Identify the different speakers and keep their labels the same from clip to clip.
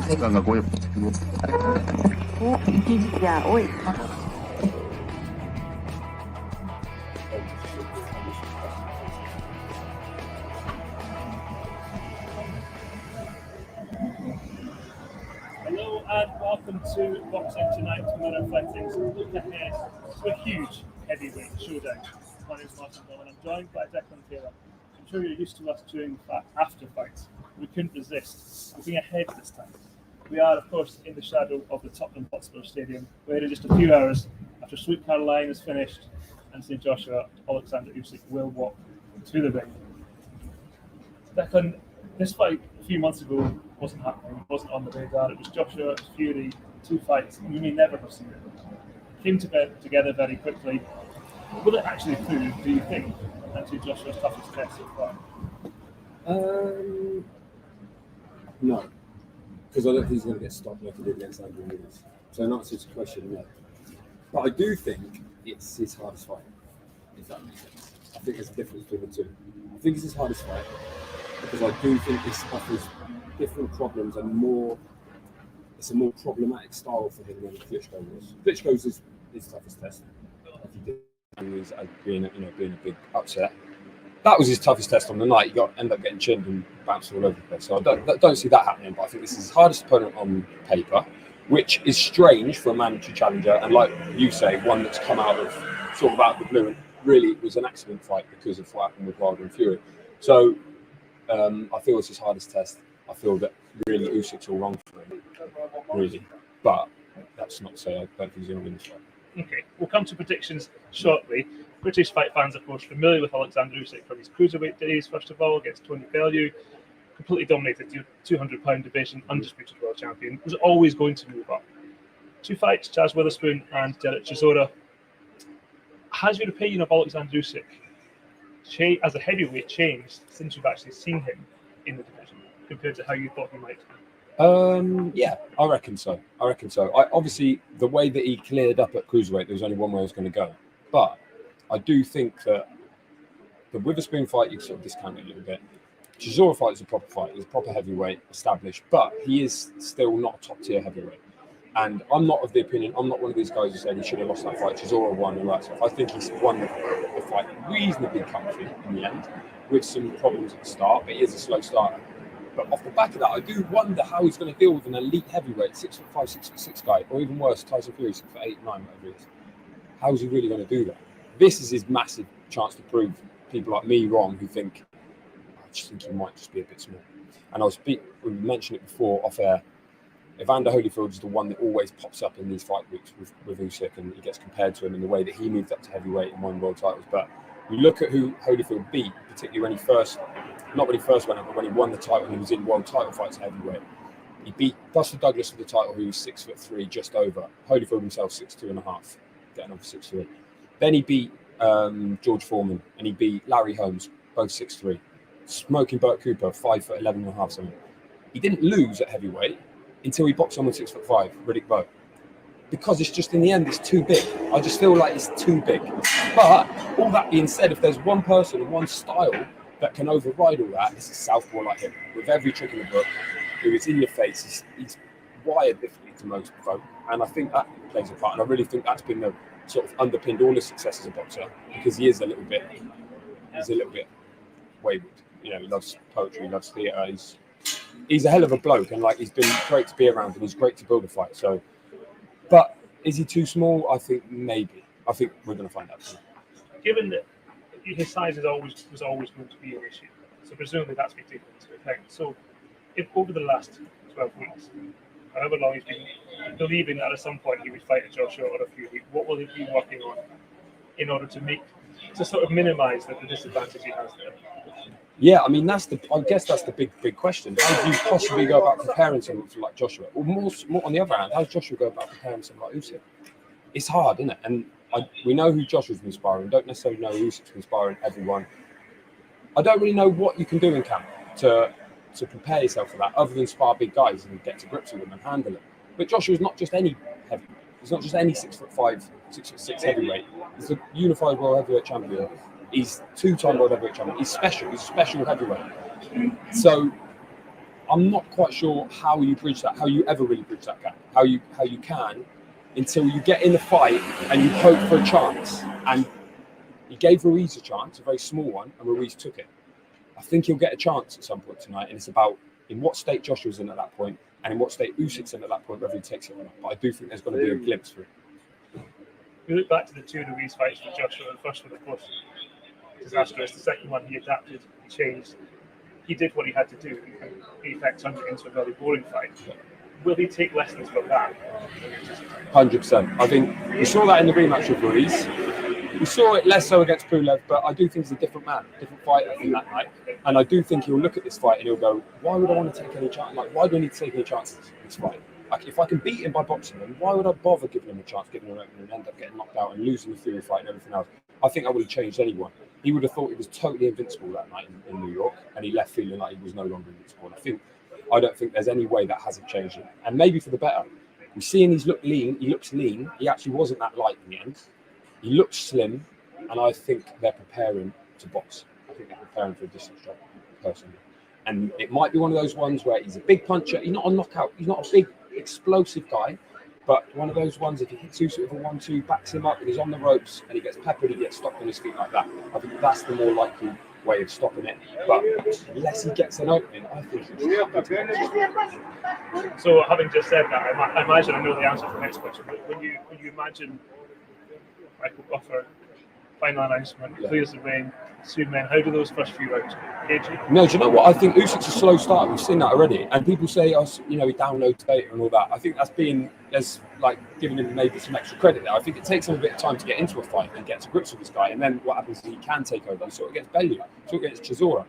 Speaker 1: 생각가 고요.
Speaker 2: 야, 오이.
Speaker 3: Hello and welcome to Boxing Tonight Tomorrow Fightings. Look ahead to a huge heavyweight showdown. My name is Martin Domin and I'm joined by Declan Taylor. I'm sure you're used to us doing after fights. We couldn't resist looking ahead this time. We are, of course, in the shadow of the Tottenham Hotspur Stadium, where in just a few hours after Sweet Caroline is finished and St. Joshua, Oleksandr Usyk will walk to the ring. Declan, this fight a few months ago wasn't happening, wasn't on the radar. It was Joshua, Fury, 2 fights, and you may never have seen it. Came together very quickly. Will it actually prove, do you think, St. Joshua's toughest test so far?
Speaker 4: No, because I don't think he's going to get stopped like he did against Andrew Williams. So in answer to the question, no. But I do think it's his hardest fight, if that makes sense. I think there's a difference between the two. I think it's his hardest fight because I do think this offers different problems and it's a more problematic style for him than Klitschko was. Klitschko's is his toughest test. He was being a big upset. That was his toughest test on the night. He ended up getting chinned and bounced all over the place. So I don't see that happening. But I think this is his hardest opponent on paper, which is strange for a mandatory challenger. And like you say, one that's come out of sort of out of the blue. And really, it was an accident fight because of what happened with Wilder and Fury. So I feel it's his hardest test. I feel that really Usyk's all wrong for him, really. But that's not to say I don't think he's going to win this fight.
Speaker 3: Okay, we'll come to predictions shortly. British fight fans, of course, familiar with Oleksandr Usyk from his cruiserweight days, first of all, against Tony Bellew. Completely dominated the 200-pound division, undisputed world champion. Was always going to move up. 2 fights, Chaz Witherspoon and Derek Chisora. Has your opinion of Oleksandr Usyk as a heavyweight changed since you've actually seen him in the division compared to how you thought he might?
Speaker 4: Yeah, I reckon so. Obviously, the way that he cleared up at cruiserweight, there was only one way I was going to go. But I do think that the Witherspoon fight, you can sort of discount it a little bit. Chisora fight is a proper fight. He's a proper heavyweight, established. But he is still not a top-tier heavyweight. And I'm not of the opinion, I'm not one of these guys who said he should have lost that fight. Chisora won and all that stuff. I think he's won the fight reasonably comfortably in the end, with some problems at the start, but he is a slow starter. But off the back of that, I do wonder how he's going to deal with an elite heavyweight, 6'5", 6'6" guy, or even worse, Tyson Fury, 6'8", 9", whatever it is. How is he really going to do that? This is his massive chance to prove people like me wrong, who think, I just think he might just be a bit small. And we mentioned it before off air. Evander Holyfield is the one that always pops up in these fight weeks with Usyk, and he gets compared to him in the way that he moved up to heavyweight and won world titles. But you look at who Holyfield beat, particularly when he first went up, but when he won the title, he was in world title fights heavyweight. He beat Buster Douglas for the title, who was 6'3", just over. Holyfield himself 6'2.5", getting over 6'3". Then he beat George Foreman, and he beat Larry Holmes, both 6'3". Smoking Burt Cooper, 5'11.5", something. He didn't lose at heavyweight until he boxed someone 6'5", Riddick Bowe. Because it's just, in the end, it's too big. I just feel like it's too big. But all that being said, if there's one person and one style that can override all that, it's a southpaw like him, with every trick in the book, who is in your face. He's wired differently to most folk, and I think that plays a part. And I really think that's been the sort of underpinned all his success as a boxer, because he is a little bit wayward. You know, he loves poetry, he loves theatre. He's a hell of a bloke, and like, he's been great to be around, and he's great to build a fight. So, but is he too small? I think maybe. I think we're going to find out.
Speaker 3: Given that his size was always going to be an issue, so presumably that's been taken into account. So, if over the last 12 weeks, however long he's been believing that at some point he would fight a Joshua or a Fury, what will he be working on in order to sort of minimise the disadvantage he has there?
Speaker 4: Yeah, I mean, I guess that's the big question. How do you possibly go about preparing someone for like Joshua? Or more on the other hand, how does Joshua go about preparing someone like Usyk? It's hard, isn't it? And we know who Joshua's been sparring. Don't necessarily know who Usyk's been sparring everyone. I don't really know what you can do in camp to prepare yourself for that, other than spar big guys and get to grips with them and handle it. But Joshua's not just any heavyweight. He's not just any 6'5", 6'6" heavyweight. He's a unified world heavyweight champion. He's 2-time world heavyweight champion. He's special. He's a special heavyweight. So I'm not quite sure how you bridge that, how you ever really bridge that gap, how you can, until you get in the fight and you hope for a chance. And he gave Ruiz a chance, a very small one, and Ruiz took it. I think he'll get a chance at some point tonight, and it's about in what state Joshua's in at that point, and in what state Usyk's in at that point, whether he takes it or not. But I do think there's going to be a glimpse for it.
Speaker 3: We look back to the two Ruiz fights for Joshua. The first one, of course, disastrous. The second one, he adapted, he changed. He did what he had to do, and in effect turned it into a very boring fight. Will he take lessons from that?
Speaker 4: 100%. I think we saw that in the rematch with Ruiz. We saw it less so against Pulev, but I do think he's a different man, different fighter in that night. And I do think he'll look at this fight and he'll go, why would I want to take any chance? Like, why do I need to take any chances in this fight? Like, if I can beat him by boxing him, why would I bother giving him a chance, giving him an opening, and end up getting knocked out and losing the Fury fight and everything else? I think I would have changed anyone. He would have thought he was totally invincible that night in New York, and he left feeling like he was no longer invincible. And I don't think there's any way that hasn't changed him. And maybe for the better. We're seeing he looks lean. He actually wasn't that light in the end. He looks slim, and I think they're preparing to box. I think they're preparing for a distance job, personally. And it might be one of those ones where he's a big puncher. He's not a knockout. He's not a big, explosive guy. But one of those ones, if he hits Usyk with a 1-2, backs him up, and he's on the ropes, and he gets peppered, he gets stopped on his feet like that. I think that's the more likely way of stopping it. But unless he gets an opening, I think he's happy to.
Speaker 3: So, having just said that, I imagine I know the answer to the next question. But when you imagine Michael Buffer, final announcement, clears the ring, soon men, how do those first few rounds engage you?
Speaker 4: No, do you know what? I think Usyk's a slow starter. We've seen that already. And people say, he downloads data and all that. I think there's like giving him maybe some extra credit there. I think it takes him a bit of time to get into a fight and get to grips with this guy. And then what happens is he can take over. So it gets Bellew, so it gets Chisora,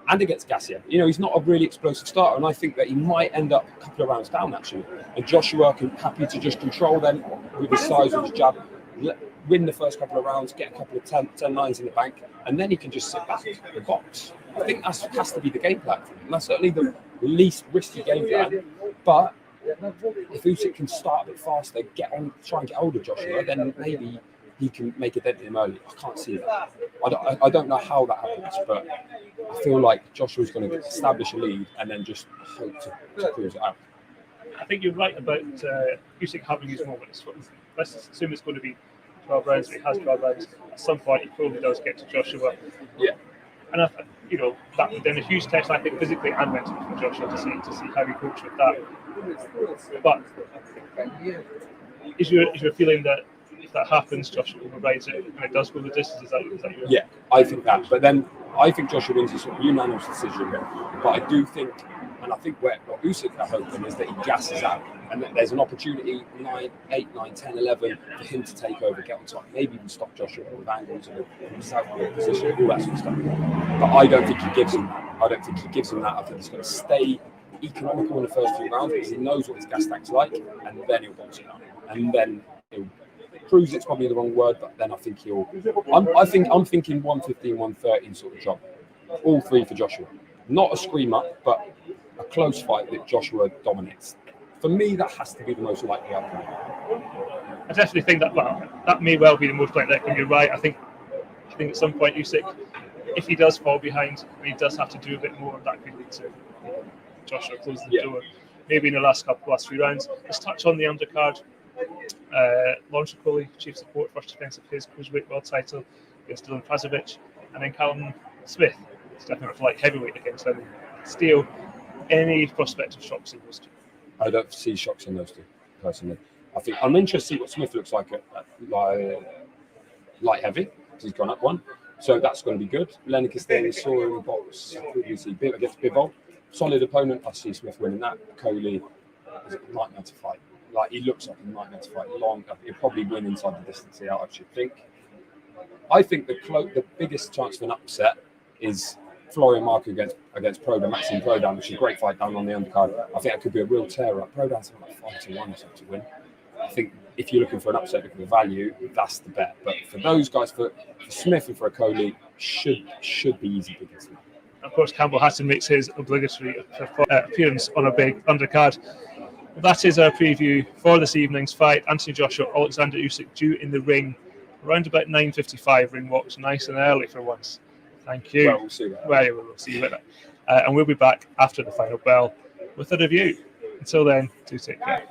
Speaker 4: and it gets Gassiev. He's not a really explosive starter. And I think that he might end up a couple of rounds down, actually. And Joshua happy to just control them with his size, with his jab, win the first couple of rounds, get a couple of 10-9s in the bank, and then he can just sit back and box. I think that has to be the game plan for him. That's certainly the least risky game plan. But if Usyk can start a bit faster, try and get hold of Joshua, then maybe he can make a dent in him early. I can't see that. I don't know how that happens, but I feel like Joshua's going to establish a lead and then just hope to cruise it out.
Speaker 3: I think you're right about Usyk having his moments. Let's assume it's going to be 12 rounds, but he has 12 rounds. At some point, he probably does get to Joshua.
Speaker 4: Yeah.
Speaker 3: And that would then a huge test, I think, physically and mentally for Joshua to see how he copes with that. But is your feeling that if that happens, Joshua overrides it and it does go the distance? Is that your...
Speaker 4: Yeah, I think that. But then I think Joshua wins a sort of unanimous decision. But I do think, and I think what Usyk are hoping is that he gasses out and that there's an opportunity 8, 9, 10, 11 for him to take over, get on top, maybe even stop Joshua with angles and southpaw position, all that sort of stuff. But I don't think he gives him that. I think he's going to stay economical in the first few rounds because he knows what his gas tank's like, and then he'll box it out. And then he'll cruise, it's probably the wrong word, but then I think I'm thinking 115, 113 sort of job. All three for Joshua. Not a screamer, but a close fight that Joshua dominates. For me, that has to be the most likely outcome.
Speaker 3: I definitely think that may well be the most likely outcome. You're right. I think at some point Usyk, if he does fall behind, he does have to do a bit more, and that could lead to Joshua closing the door. Maybe in the last few rounds. Let's touch on the undercard. Lawrence Okoli, chief support, first defence of his cruiserweight world title against Dylan Prazovic, and then Callum Smith, stepping up for light heavyweight against Lennon Steele. Any prospect of shocks in those two?
Speaker 4: I don't see shocks in those two, personally. I think I'm interested to see what Smith looks like at light heavy, because he's gone up one. So that's going to be good. Lennon Steele saw in the box, we see Biv against Bivol. Solid opponent. I see Smith winning that. Coley is a nightmare to fight. Like, he looks like a nightmare to fight. He'll probably win inside the distance here, I should think. I think the biggest chance for an upset is Florian Marko against Prodan, Maxime Prodan, which is a great fight down on the undercard. I think that could be a real tear-up. Prodan's like 5-1 or something to win. I think if you're looking for an upset, looking for value, that's the bet. But for those guys, for Smith and for Coley, should be easy against them.
Speaker 3: Of course, Campbell Hatton makes his obligatory appearance on a big undercard. That is our preview for this evening's fight. Anthony Joshua, Oleksandr Usyk due in the ring around about 9:55. Ring walks nice and early for once. Thank you.
Speaker 4: Well, we'll see that.
Speaker 3: Well, we'll see you later. and we'll be back after the final bell with a review. Until then, do take care.